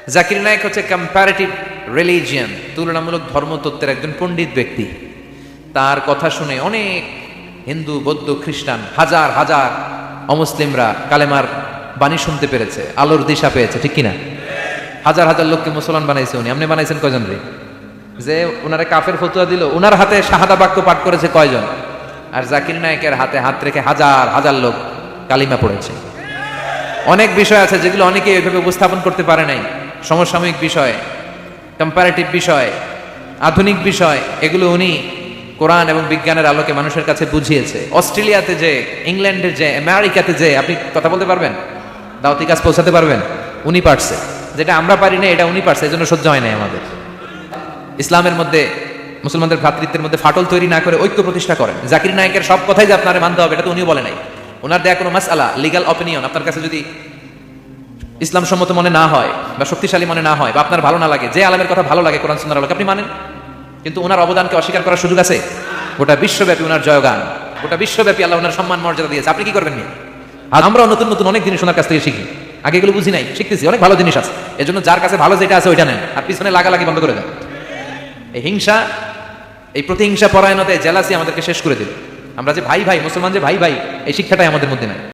জাকির নায়েক হচ্ছে comparative religion, তুলনামূলক ধর্মতত্ত্বের একজন পণ্ডিত ব্যক্তি। তার কথা শুনে অনেক হিন্দু, বৌদ্ধ, খ্রিস্টান, হাজার হাজার অমুসলিমরা কালেমার বাণী শুনতে পেরেছে, আলোর দিশা পেয়েছে, ঠিক কিনা? হাজার হাজার লোককে মুসলমান বানাইছে উনি। আপনি বানাইছেন কয়জন রে? যে ওনারে কাফের ফতুয়া দিল, ওনার হাতে শাহাদা বাক্য পাঠ করেছে কয়জন? আর জাকির নায়েকের হাতে হাত রেখে হাজার হাজার লোক কালিমা পড়েছে। অনেক বিষয় আছে যেগুলো অনেকে এইভাবে উপস্থাপন করতে পারে নাই। সমসাময়িক বিষয়, কম্পারেটিভ বিষয়, আধুনিক বিষয়, এগুলো উনি কোরআন এবং বিজ্ঞানের আলোকে মানুষের কাছে বুঝিয়েছে। অস্ট্রেলিয়াতে যে, ইংল্যান্ডে যে, আমেরিকাতে যে, আপনি কথা বলতে পারবেন, দাওয়াতি কাজ পৌঁছাতে পারবেন, উনি পারছে। যেটা আমরা পারি না এটা উনি পারছে, এজন্য সহ্য হয় নাই আমাদের। ইসলামের মধ্যে, মুসলমানদের ভ্রাতৃত্বের মধ্যে ফাটল তৈরি না করে ঐক্য প্রতিষ্ঠা করেন। জাকির নায়েকের সব কথাই যে আপনারা মানতে হবে এটা তো উনিও বলে নাই। ওনার দেয়া কোনো মাসআলা, লিগ্যাল অপিনিয়ন আপনার কাছে যদি ইসলাম সম্মত মনে না হয় বা শক্তিশালী মনে না হয় বা আপনার ভালো না লাগে, যে আলেমের কথা ভালো লাগে কোরআন সুন্নাহর আলোকে আপনি মানেন, কিন্তু ওনার অবদানকে অস্বীকার করার সুযোগ আছে? গোটা বিশ্বব্যাপী ওনার জয়গান, গোটা বিশ্বব্যাপী আল্লাহ ওনার সম্মান মর্যাদা দিয়েছে। আপনি কি করবেন নিয়ে? আর আমরাও নতুন নতুন অনেক জিনিস ওনার কাছ থেকে শিখি। আগে এগুলো বুঝি নাই, শিখতেছি, অনেক ভালো জিনিস আছে। এজন্য যার কাছে ভালো যেটা আছে ওইটা নেন, আর পিছনে লাগালাগি বন্ধ করে দেন। এই হিংসা, এই প্রতিহিংসা পরায়ণতায় জেলাসি আমাদেরকে শেষ করে দিল। আমরা যে ভাই ভাই, মুসলমান যে ভাই ভাই, এই শিক্ষাটাই আমাদের মধ্যে নাই।